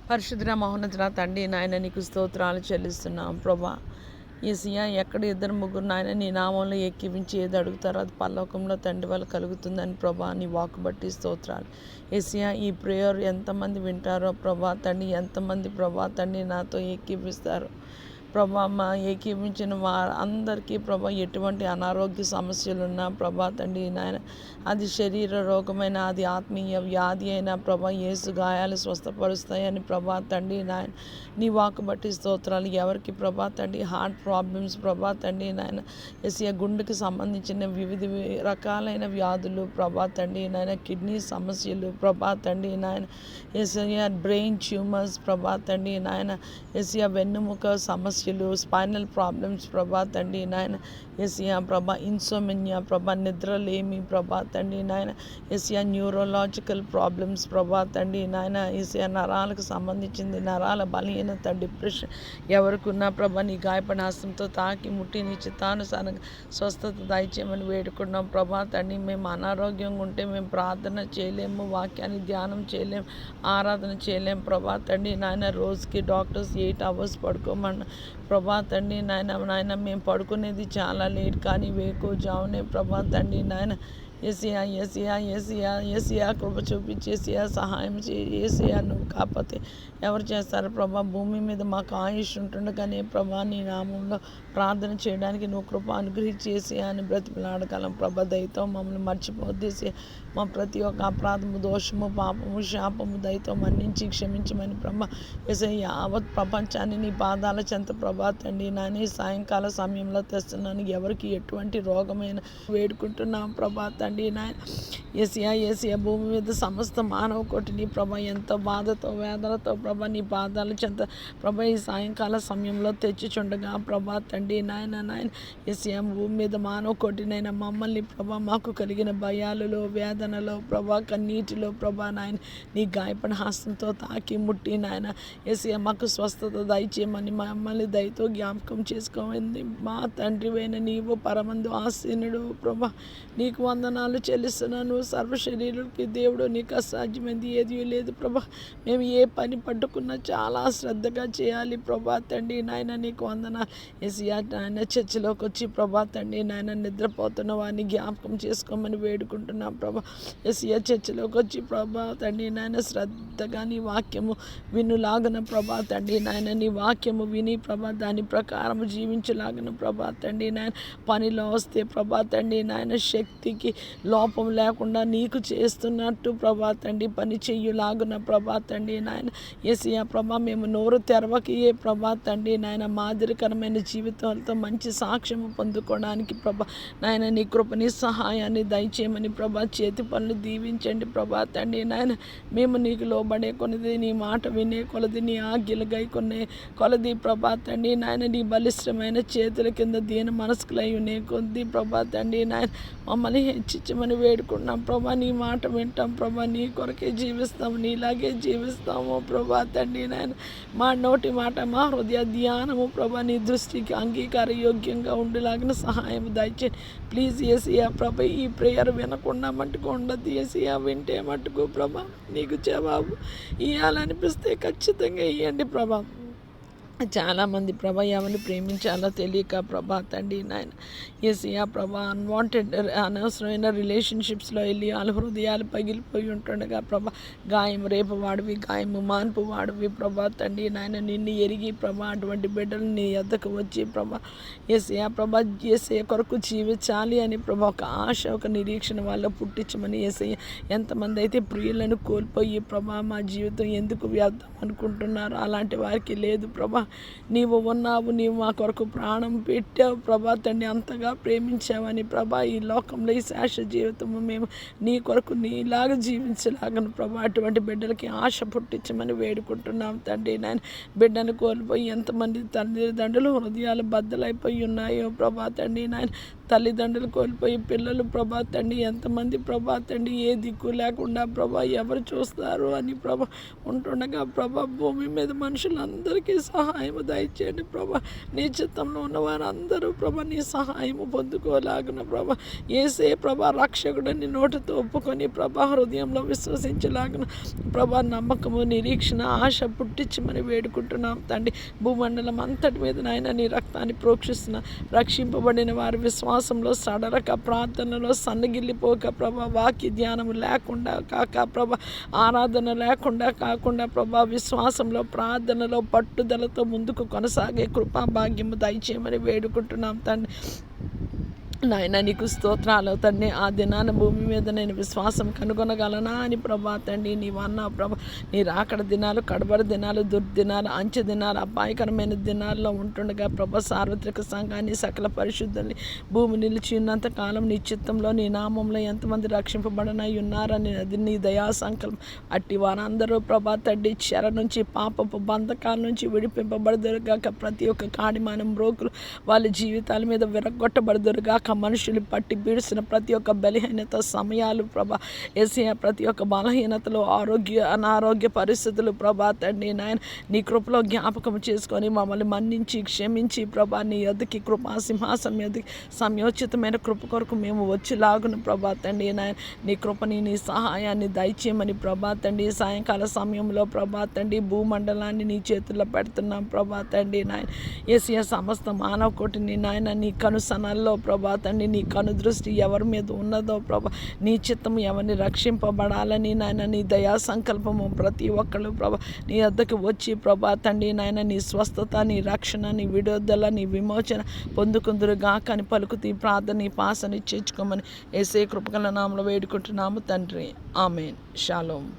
పరిశుద్ధ మహోన్నతుల తండ్రి నాయన నీకు స్తోత్రాలు చెల్లిస్తున్నాం ప్రభా. యేసయ్యా, ఎక్కడ ఇద్దరు ముగ్గురు నాయన నీ నామంలో ఎక్కివించి ఏది అడుగుతారో అది పరలోకంలో తండ్రి వాళ్ళు కలుగుతుందని ప్రభా నీ వాక్కు బట్టి స్తోత్రాలు. యేసయ్యా, ఈ ప్రేయర్ ఎంతమంది వింటారో ప్రభా తండ్రి, ఎంతమంది ప్రభా తండ్రి నాతో ఎక్కిపిస్తారు ప్రభా. మా ఏకీపించిన అందరికీ ప్రభా ఎటువంటి అనారోగ్య సమస్యలున్నా ప్రభా తండ్రి నాయన, అది శరీర రోగమైన, అది ఆత్మీయ వ్యాధి అయినా ప్రభా యేసు గాయాలు స్వస్థపరుస్తాయని ప్రభా తండ్రి నాయన నీ వాక్కు బట్టి స్తోత్రాలు. ఎవరికి ప్రభా తండ్రి హార్ట్ ప్రాబ్లమ్స్ ప్రభా తండ్రి నాయన, యేసయ్యా గుండెకి సంబంధించిన వివిధ రకాలైన వ్యాధులు ప్రభా తండ్రి నాయన, కిడ్నీ సమస్యలు ప్రభా తండ్రి నాయన, యేసయ్యా బ్రెయిన్ ట్యూమర్స్ ప్రభా తండ్రి నాయన, యేసయ్యా వెన్నుముక సమస్యలు, స్పైనల్ ప్రాబ్లమ్స్ ప్రభా తండ్రి నాయన, యేసయ్యా ప్రభా ఇన్సోమినియా ప్రభా నిద్రలేమి ప్రభా తండ్రి నాయన, యేసయ్యా న్యూరోలాజికల్ ప్రాబ్లమ్స్ ప్రభా తండ్రి నాయన, యేసయ్యా నరాలకు సంబంధించింది నరాల బలహీనత, డిప్రెషన్ ఎవరికి ఉన్నా ప్రభా నీ గాయపడిన హస్తంతో తాకి ముట్టి నీ చిత్తానుసారంగా స్వస్థత దయచేయమని వేడుకున్నాం ప్రభా తండ్రి. మేము అనారోగ్యంగా ఉంటే మేము ప్రార్థన చేయలేము, వాక్యాన్ని ధ్యానం చేయలేము, ఆరాధన చేయలేము ప్రభా తండ్రి నాయన. రోజుకి డాక్టర్స్ 8 hours పడుకోమన్న ప్రభా తండ్రి నాయన మేము పడుకునేది చాలా లేట్, కానీ వేకువజామునే ప్రభా తండ్రి నాయన యేసయ్యా యేసయ్యా యేసయ్యా యేసయ్యా కృప చూపించి యేసయ్యా సహాయం చేయి. యేసయ్యా నువ్వు కాకపోతే ఎవరు చేస్తారు ప్రభా? భూమి మీద మాకు ఆయుష్ ఉంటుండగానే ప్రభా నీ నామంలో ప్రార్థన చేయడానికి నువ్వు కృప అనుగ్రహించి యేసయ్యా అని బ్రతిమలాడగలం ప్రభా. దయతో మమ్మల్ని మర్చిపోద్దేసి మా ప్రతి ఒక్క అపరాధము, దోషము, పాపము, శాపము దయతో మన్నించి క్షమించమని ప్రభా. యేసయ్యా యావత్ ప్రపంచాన్ని నీ పాదాల చెంత ప్రభా తండ్రి నాని సాయంకాల సమయంలో తెస్తున్నాను. ఎవరికి ఎటువంటి రోగమైన వేడుకుంటున్నాం ప్రభా తండ్రి నాయన. యేసయ్యా భూమి మీద సమస్త మానవ కోటిని ప్రభా ఎంతో బాధతో వేదనతో ప్రభా నీ పాదాల చెంత ప్రభా ఈ సాయంకాల సమయంలో తెచ్చిచుండగా ప్రభా తండ్రి నాయన యేసయ్యా భూమి మీద మానవ కోటినైనా మమ్మల్ని ప్రభా మాకు కలిగిన భయాలలో, వేదనలో ప్రభా, కన్నీటిలో ప్రభా నాయన నీ గాయపడిన హస్తంతో తాకి ముట్టి నాయన యేసయ్యా మాకు స్వస్థత దయచేయమని మమ్మల్ని దయతో జ్ఞాపకం చేసుకోమంది. మా తండ్రివైన నీవు పరమందు ఆసీనుడు ప్రభా, నీకు వందనాలు చెల్లిస్తున్నాను. సర్వశరీరుడికి దేవుడు నీకు అసాధ్యమైంది ఏది లేదు ప్రభా. మేము ఏ పని పట్టుకున్నా చాలా శ్రద్ధగా చేయాలి ప్రభా తండ్రి నాయన. నీకు వందనాలు యేసయ్యా నాయన. చర్చిలోకి వచ్చి ప్రభా తండ్రి నాయన నిద్రపోతున్న వారిని జ్ఞాపకం చేసుకోమని వేడుకుంటున్నాం ప్రభా. యేసయ్యా చర్చిలోకి వచ్చి ప్రభా తండ్రి నాయన శ్రద్ధగా నీ వాక్యము వినులాగన ప్రభా తండ్రి నాయన, నీ వాక్యము విని ప్రభా దాని ప్రకారం జీవించలాగన ప్రభా తండ్రి నాయన. పనిలో వస్తే ప్రభా తండ్రి నాయన శక్తికి లోపం లేకుండా నీకు చేస్తున్నట్టు ప్రభా తండ్రి పని చెయ్యులాగున ప్రభా తండ్రి నాయన. యేసయ్యా ప్రభా మేము నోరు తెరవకి ఏ ప్రభా తండ్రి నాయన మాదిరికరమైన జీవితాలతో మంచి సాక్ష్యము పొందుకోవడానికి ప్రభా నాయన నీ కృపని సహాయాన్ని దయచేయమని ప్రభా. చేతి పనులు దీవించండి ప్రభా తండ్రి నాయన. మేము నీకు లోబడే కొలది, నీ మాట వినే కొలది, నీ ఆజ్ఞలు గైకొనే కొలది ప్రభా తండ్రి నాయన నీ బలిష్టమైన చేతుల కింద దీన మనస్కులై ఉనే కొద్ది ప్రభా తండ్రి నాయన మమ్మల్ని హెచ్చించమని వేడుకున్నాం ప్రభా. నీ మాట వింటాం ప్రభా, నీ కొరకే జీవిస్తాము, నీలాగే జీవిస్తాము ప్రభా తండ్రి నాయన. మా నోటి మాట, మా హృదయ ధ్యానము ప్రభా నీ దృష్టికి అంగీకార యోగ్యంగా ఉండేలాగిన సహాయం దయచేయండి ప్లీజ్ యేసయ్యా ప్రభా. ఈ ప్రేయర్ వినకుండా మట్టుకు ఉండదు యేసయ్యా, వింటే మట్టుకు ప్రభా నీకు జవాబు ఇవ్వాలనిపిస్తే ఖచ్చితంగా ఇవ్వండి ప్రభా. చాలామంది ప్రభా ఎవరిని ప్రేమించాలో తెలియక ప్రభా తండ్రి నాయన యేసయ్యా ప్రభా అన్వాంటెడ్ అనవసరమైన రిలేషన్షిప్స్లో వెళ్ళి వాళ్ళ హృదయాలు పగిలిపోయి ఉంటుండగా ప్రభా గాయం రేపు వాడివి, గాయము మాన్పు వాడివి ప్రభా తండ్రి నాయన. నిన్ను ఎరిగి ప్రభా అటువంటి బిడ్డలు నీ ఎద్దకు వచ్చి ప్రభా యేసయ్యా ప్రభా యేసయ్య కొరకు జీవించాలి అని ప్రభా ఒక ఆశ, ఒక నిరీక్షణ వాళ్ళ పుట్టించమని యేసయ్య. ఎంతమంది అయితే ప్రియులను కోల్పోయి ప్రభా మా జీవితం ఎందుకు వ్యర్థం అనుకుంటున్నారు, అలాంటి వారికి లేదు ప్రభా. నీవు ఉన్నావు, నీవు మా కొరకు ప్రాణం పెట్టావు ప్రభా తండ్రి. అంతగా ప్రేమించావని ప్రభా ఈ లోకంలో ఈ శాశ్వత జీవితము మేము నీ కొరకు నీలాగా జీవించలాగను ప్రభా. అటువంటి బిడ్డలకి ఆశ పుట్టించమని వేడుకుంటున్నాం తండ్రి నాయన. బిడ్డను కోల్పోయి ఎంతమంది తల్లిదండ్రులు హృదయాలు బద్దలైపోయి ఉన్నాయో ప్రభా తండ్రి నాయన. తల్లిదండ్రులు కోల్పోయి పిల్లలు ప్రభా తండ్రి ఎంతమంది ప్రభా తండ్రి ఏ దిక్కు లేకుండా ప్రభా ఎవరు చూస్తారు అని ప్రభా ఉంటుండగా ప్రభా భూమి మీద మనుషులందరికీ సహాయం దయచేయండి ప్రభా. నీ చిత్తంలో ఉన్నవారు అందరూ ప్రభా నీ సహాయము పొందుకోలాగున ప్రభా యేసే ప్రభా రక్షకుడిని నోటితో ఒప్పుకొని ప్రభా హృదయంలో విశ్వసించలాగున ప్రభా నమ్మకము నిరీక్షణ ఆశ పుట్టించమని వేడుకుంటున్నాం తండ్రి. భూమండలం అంతటి మీద నాయన నీ రక్తాన్ని ప్రోక్షిస్తున్న రక్షింపబడిన వారి విశ్వాసంలో సడలక ప్రార్థనలో సన్నగిల్లిపోక ప్రభా వాక్య ధ్యానము లేకుండా కాక ప్రభా ఆరాధన లేకుండా కాకుండా ప్రభా విశ్వాసంలో ప్రార్థనలో పట్టుదలతో ముందుకు కొనసాగే కృపా భాగ్యము దయచేయమని వేడుకుంటున్నాం తండ్రి. నాయన నీకు స్తోత్రాలు తండ్రి. ఆ దినాన భూమి మీద నేను విశ్వాసం కనుగొనగలనా అని ప్రభా తండ్రి నీవన్నా ప్రభా. నీ రాకడ దినాలు కడబడి దినాలు దుర్దినాలు అంచె దినాలు అపాయకరమైన దినాల్లో ఉంటుండగా ప్రభా సార్వత్రిక సంఘాన్ని సకల పరిశుద్ధుల్ని భూమి నిలిచి ఉన్నంత కాలం నీ చిత్తంలో నీ నామంలో ఎంతమంది రక్షింపబడనై ఉన్నారని అది నీ దయా సంకల్పం. అట్టి వారందరూ ప్రభా తండ్రి చెర నుంచి పాపపు బంధకాల నుంచి విడిపింపబడదురుగాక. ప్రతి ఒక్క కాడిమానం బ్రోకులు వాళ్ళ జీవితాల మీద విరగొట్టబడదురుగాక. మనుషులు పట్టి బీడిసిన ప్రతి ఒక్క బలహీనత సమయాలు ప్రభా యేసయ్య ప్రతి ఒక్క బలహీనతలు అనారోగ్య పరిస్థితులు ప్రభా తండ్రి నాయన నీ కృపలో జ్ఞాపకం చేసుకొని మమ్మల్ని మన్నించి క్షమించి ప్రభా నీ యొద్దకి కృపా సింహాసనం యొద్దకి సమయోచితమైన కృప కొరకు మేము వచ్చిలాగున ప్రభా తండ్రి నాయన నీ కృపని నీ సహాయాన్ని దయచేయమని ప్రభా తండ్రి సాయంకాల సమయంలో ప్రభా తండ్రి భూమండలాన్ని నీ చేతుల్లో పెడుతున్నాం ప్రభా తండ్రి నాయన యేసయ్య సమస్త మానవ కోటిని నాయన నీ కనుసనల్లో ప్రభా తండ్రి నీ కను దృష్టి ఎవరి మీద ఉన్నదో ప్రభా నీ చిత్తము ఎవరిని రక్షింపబడాలని నాయన నీ దయా సంకల్పము ప్రతి ఒక్కళ్ళు ప్రభా నీ వద్దకు వచ్చి ప్రభా తండ్రి నాయన నీ స్వస్థత నీ రక్షణ నీ విడుదల నీ విమోచన పొందుకుందురుగాక అని పలుకుతీ ప్రార్థన నీ పాసని చేర్చుకోమని యేసయ్య కృపగల నామములో వేడుకుంటున్నాము తండ్రి. ఆమేన్. షాలోమ్.